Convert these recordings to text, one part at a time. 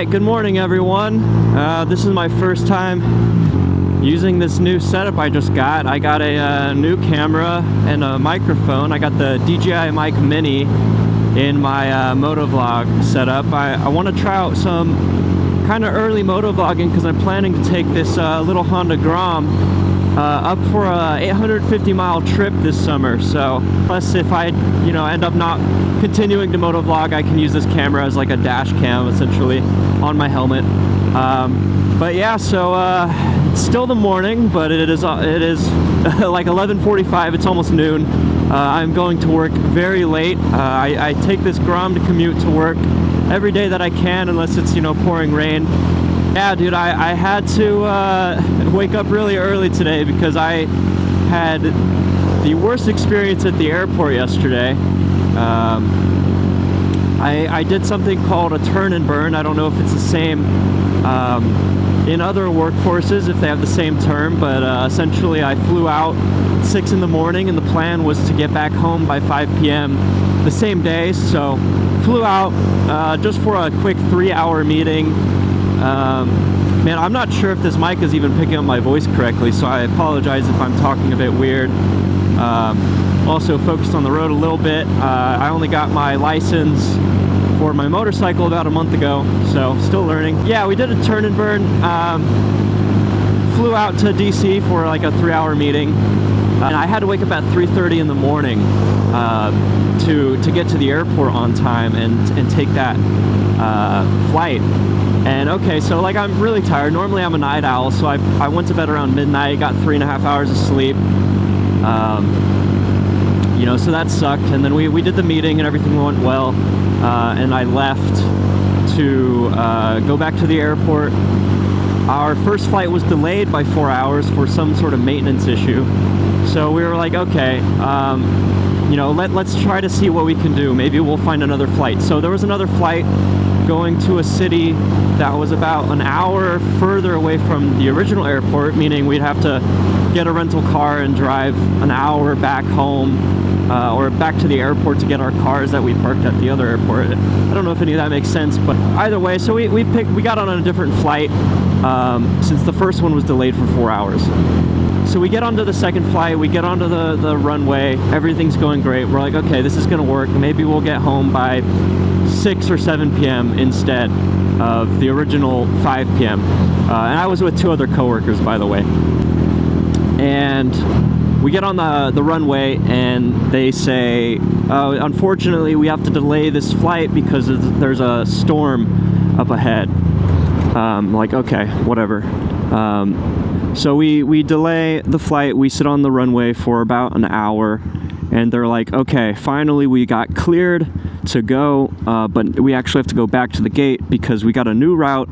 Alright, good morning everyone. This is my first time using this new setup I just got. I got a new camera and a microphone. I got the DJI Mic Mini in my Motovlog setup. I want to try out some kind of early motovlogging because I'm planning to take this little Honda Grom up for a 850-mile trip this summer. So plus if I end up not continuing to motovlog, I can use this camera as like a dash cam essentially on my helmet. But yeah, so it's still the morning, but it is like 11:45. It's almost noon. I'm going to work very late. I take this Grom to commute to work every day that I can, unless it's pouring rain. Yeah, dude, I had to wake up really early today because I had the worst experience at the airport yesterday. I did something called a turn and burn. I don't know if it's the same in other workforces, if they have the same term, but essentially I flew out 6 in the morning and the plan was to get back home by 5 p.m. the same day. So flew out just for a quick 3-hour meeting. Man, I'm not sure if this mic is even picking up my voice correctly, so I apologize if I'm talking a bit weird. Also focused on the road a little bit. I only got my license for my motorcycle about a month ago, so still learning. Yeah, we did a turn and burn. Flew out to DC for like a 3-hour meeting, and I had to wake up at 3:30 in the morning to get to the airport on time and take that flight. And okay, so like I'm really tired. Normally I'm a night owl, so I went to bed around midnight, got 3.5 hours of sleep. So that sucked. And then we did the meeting and everything went well. And I left to go back to the airport. Our first flight was delayed by 4 hours for some sort of maintenance issue. So we were like, okay, let's try to see what we can do. Maybe we'll find another flight. So there was another flight going to a city that was about an hour further away from the original airport, meaning we'd have to get a rental car and drive an hour back home or back to the airport to get our cars that we parked at the other airport. I don't know if any of that makes sense, but either way, so we got on a different flight since the first one was delayed for 4 hours. So we get onto the second flight, we get onto the runway, everything's going great. We're like, okay, this is gonna work. Maybe we'll get home by 6 or 7 p.m. instead of the original 5 p.m. And I was with 2 other coworkers, by the way. And we get on the runway and they say, unfortunately, we have to delay this flight because there's a storm up ahead. Like, okay, whatever. So we delay the flight, we sit on the runway for about an hour, and they're like, okay, finally we got cleared to go, but we actually have to go back to the gate because we got a new route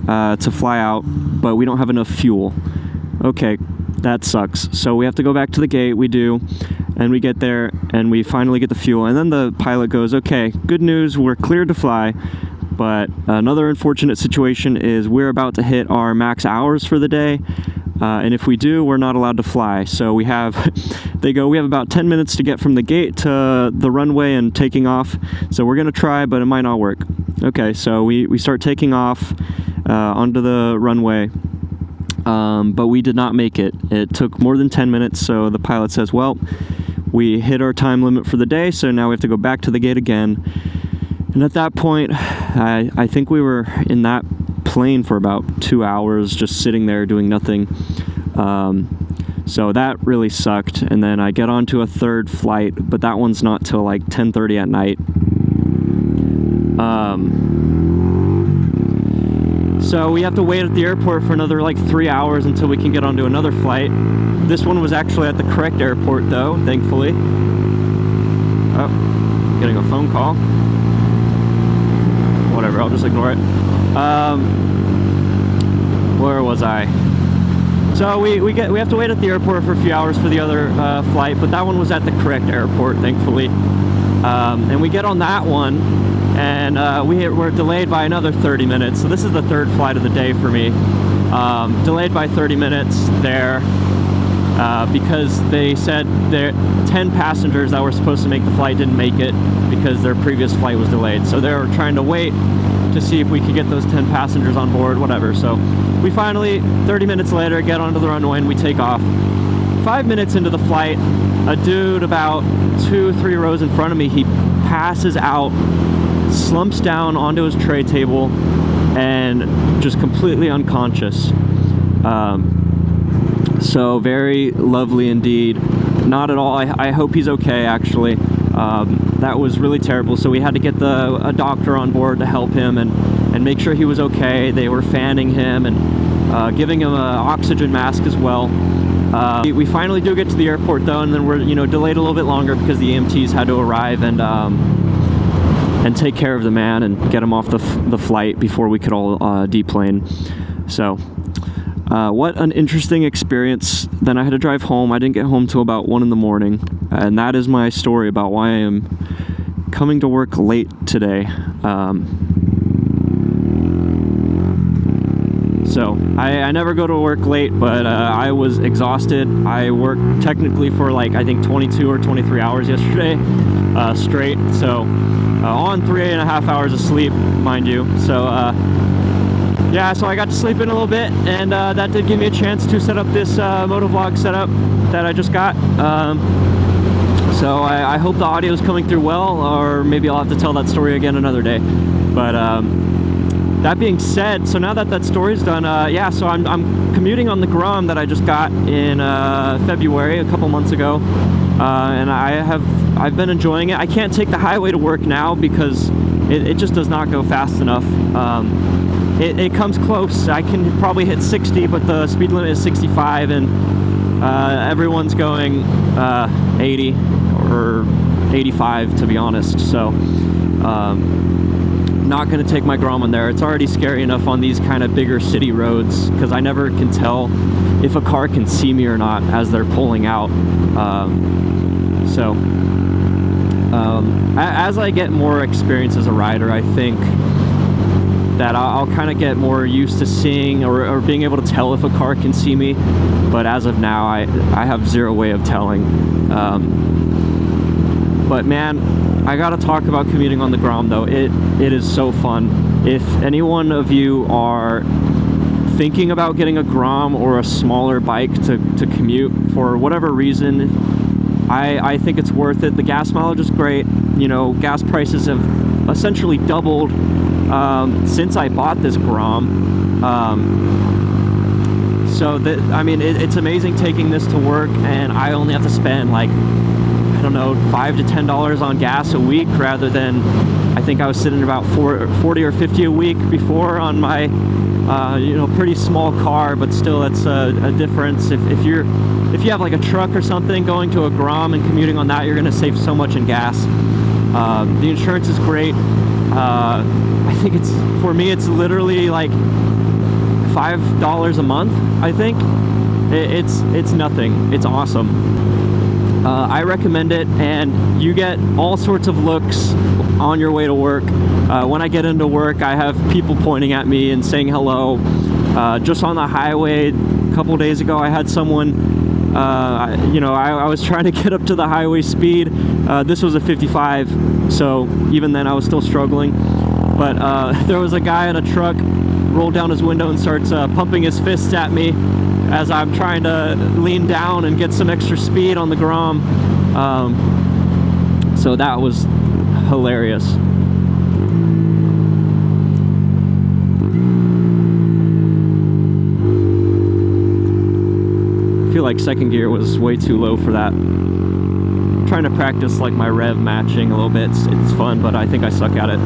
to fly out, but we don't have enough fuel. Okay, that sucks. So we have to go back to the gate, we do, and we get there, and we finally get the fuel, and then the pilot goes, okay, good news, we're cleared to fly. But another unfortunate situation is we're about to hit our max hours for the day, and if we do, we're not allowed to fly. So we have about 10 minutes to get from the gate to the runway and taking off. So we're gonna try, but it might not work. Okay, so we start taking off onto the runway, but we did not make it. It took more than 10 minutes, so the pilot says, well, we hit our time limit for the day, so now we have to go back to the gate again. And at that point, I think we were in that plane for about 2 hours, just sitting there doing nothing. So that really sucked. And then I get onto a third flight, but that one's not till like 10:30 at night. So we have to wait at the airport for another like 3 hours until we can get onto another flight. This one was actually at the correct airport though, thankfully. Oh, getting a phone call. Whatever, I'll just ignore it. Where was I? So we have to wait at the airport for a few hours for the other flight, but that one was at the correct airport, thankfully. And we get on that one, and we're delayed by another 30 minutes. So this is the third flight of the day for me. Delayed by 30 minutes there because they said 10 passengers that were supposed to make the flight didn't make it because their previous flight was delayed. So they were trying to wait to see if we could get those 10 passengers on board, whatever. So we finally, 30 minutes later, get onto the runway and we take off. 5 minutes into the flight, a dude about 2-3 rows in front of me, he passes out, slumps down onto his tray table, and just completely unconscious. So very lovely indeed. Not at all. I hope he's okay, actually. That was really terrible. So we had to get a doctor on board to help him and make sure he was okay. They were fanning him and giving him an oxygen mask as well. We finally do get to the airport though, and then we're delayed a little bit longer because the EMTs had to arrive and take care of the man and get him off the flight before we could all deplane. So what an interesting experience. Then I had to drive home. I didn't get home till about 1 in the morning, and that is my story about why I am coming to work late today. So I never go to work late, but I was exhausted. I worked technically for like I think 22 or 23 hours yesterday straight, so on 3.5 hours of sleep, mind you. So yeah, so I got to sleep in a little bit, and that did give me a chance to set up this Motovlog setup that I just got. So I hope the audio is coming through well, or maybe I'll have to tell that story again another day. But that being said, so now that story's done, yeah, so I'm commuting on the Grom that I just got in February, a couple months ago, and I've been enjoying it. I can't take the highway to work now because it just does not go fast enough. It comes close. I can probably hit 60, but the speed limit is 65, and everyone's going 80 or 85, to be honest. So not going to take my Grom on there. It's already scary enough on these kind of bigger city roads because I never can tell if a car can see me or not as they're pulling out. As I get more experience as a rider, I think that I'll kind of get more used to seeing or being able to tell if a car can see me. But as of now, I have zero way of telling. But man, I gotta talk about commuting on the Grom though. It is so fun. If any one of you are thinking about getting a Grom or a smaller bike to commute for whatever reason, I think it's worth it. The gas mileage is great. Gas prices have essentially doubled since I bought this Grom. So I mean, it's amazing taking this to work, and I only have to spend like, I don't know, $5 to $10 on gas a week, rather than I think I was sitting about 40 or 50 a week before on my pretty small car. But still, that's a difference. If you have like a truck or something, going to a Grom and commuting on that, you're gonna save so much in gas. The insurance is great. I think for me it's literally like $5 a month. I think it's nothing. It's awesome. I recommend it, and you get all sorts of looks on your way to work. When I get into work, I have people pointing at me and saying hello. Just on the highway a couple days ago, I had someone, I was trying to get up to the highway speed. This was a 55, so even then I was still struggling. But there was a guy in a truck, rolled down his window and starts pumping his fists at me as I'm trying to lean down and get some extra speed on the Grom. So that was hilarious. I feel like second gear was way too low for that. I'm trying to practice like my rev matching a little bit. It's fun, but I think I suck at it.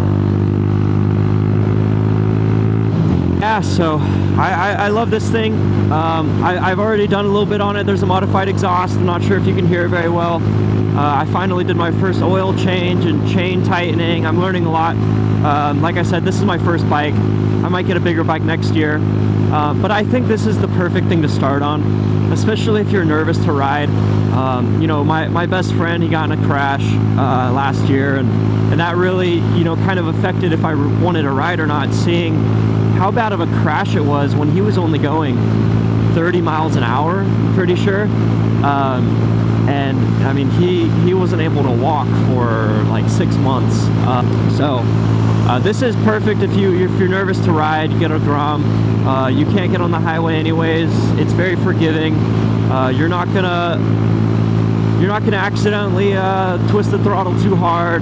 Yeah, so I love this thing. I've already done a little bit on it. There's a modified exhaust. I'm not sure if you can hear it very well. I finally did my first oil change and chain tightening. I'm learning a lot. Like I said, this is my first bike. I might get a bigger bike next year. But I think this is the perfect thing to start on, especially if you're nervous to ride. My best friend, he got in a crash last year, and that really, kind of affected if I wanted to ride or not, seeing how bad of a crash it was when he was only going 30 miles an hour, I'm pretty sure. and I mean he wasn't able to walk for like 6 months. This is perfect if you're nervous to ride. You get a Grom. You can't get on the highway anyways. It's very forgiving. You're not gonna accidentally twist the throttle too hard.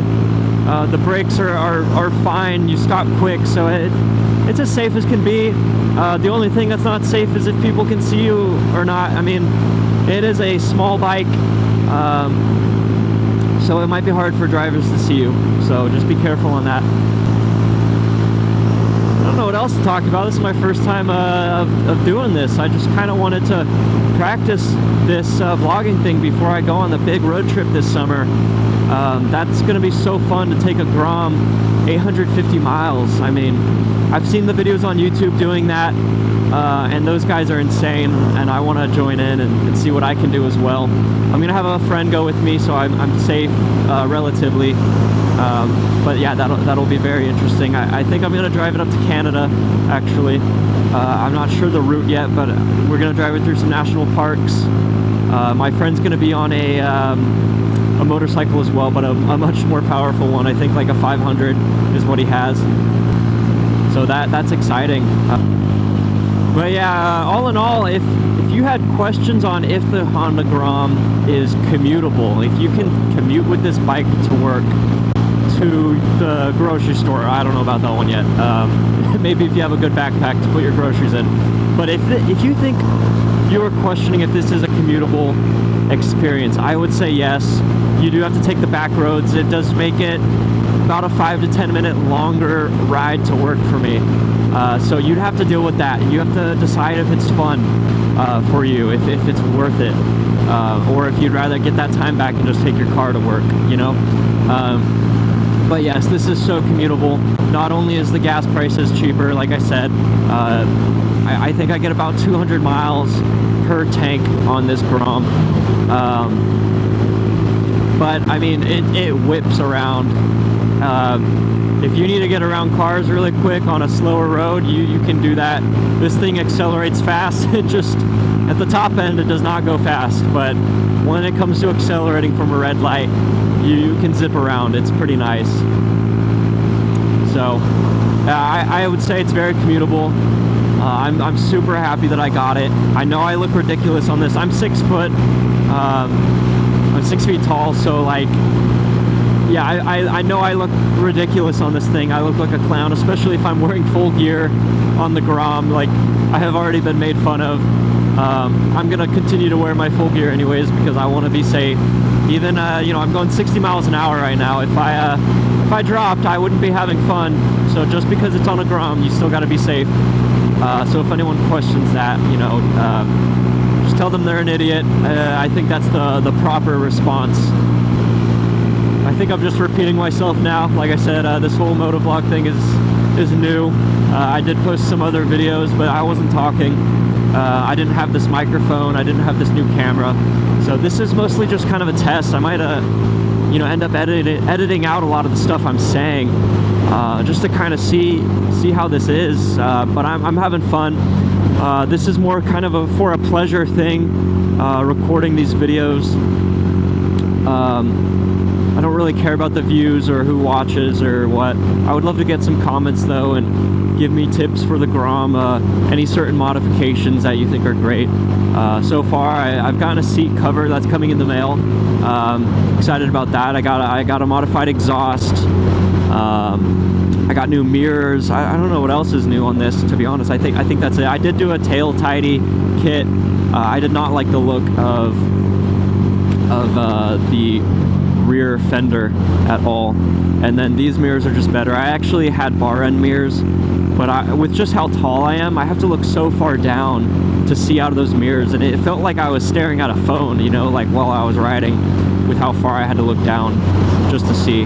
The brakes are fine. You stop quick, so it's as safe as can be. The only thing that's not safe is if people can see you or not. I mean, it is a small bike, so it might be hard for drivers to see you. So just be careful on that. I don't know what else to talk about. This is my first time of doing this. I just kind of wanted to practice this vlogging thing before I go on the big road trip this summer. That's going to be so fun to take a Grom 850 miles. I mean, I've seen the videos on YouTube doing that, and those guys are insane, and I want to join in and see what I can do as well. I'm going to have a friend go with me, so I'm safe relatively. But yeah, that'll be very interesting. I think I'm going to drive it up to Canada, actually. I'm not sure the route yet, but we're going to drive it through some national parks. My friend's going to be on a motorcycle as well, but a much more powerful one. I think like a 500 is what he has. So that's exciting. But yeah, all in all, if you had questions on if the Honda Grom is commutable, if you can commute with this bike to work, to the grocery store, I don't know about that one yet. Maybe if you have a good backpack to put your groceries in. But if you think you are questioning if this is a commutable experience, I would say yes. You do have to take the back roads. It does make it about a 5 to 10 minute longer ride to work for me. So you'd have to deal with that. You have to decide if it's fun for you, if it's worth it, or if you'd rather get that time back and just take your car to work, you know? But yes, this is so commutable. Not only is the gas prices cheaper, like I said, I think I get about 200 miles per tank on this Grom. But I mean, it whips around. If you need to get around cars really quick on a slower road, you can do that. This thing accelerates fast. It just, at the top end, it does not go fast. But when it comes to accelerating from a red light, you can zip around. It's pretty nice. So I would say it's very commutable. I'm super happy that I got it. I know I look ridiculous on this. I'm 6 foot. I'm 6 feet tall, so like, yeah, I know I look ridiculous on this thing. I look like a clown, especially if I'm wearing full gear on the Grom. Like, I have already been made fun of. I'm gonna continue to wear my full gear anyways because I want to be safe. Even you know, I'm going 60 miles an hour right now. If I dropped, I wouldn't be having fun. So just because it's on a Grom, you still got to be safe. So if anyone questions that, you know, just tell them they're an idiot. I think that's the proper response. I think I'm just repeating myself now. Like I said, this whole motovlog thing is new. I did post some other videos, but I wasn't talking. I didn't have this microphone. I didn't have this new camera. So this is mostly just kind of a test. I might, you know, end up editing out a lot of the stuff I'm saying, just to kind of see how this is. But I'm having fun. This is more kind of for a pleasure thing, recording these videos. I don't really care about the views or who watches or what. I would love to get some comments though and give me tips for the Grom, any certain modifications that you think are great. So far I've gotten a seat cover that's coming in the mail. Excited about that. I got a modified exhaust. I got new mirrors. I don't know what else is new on this, to be honest. I think that's it. I did do a tail tidy kit. I did not like the look of the rear fender at all, and then these mirrors are just better. I actually had bar end mirrors, but with just how tall I am, I have to look so far down to see out of those mirrors, and it felt like I was staring at a phone, you know, like while I was riding, with how far I had to look down just to see.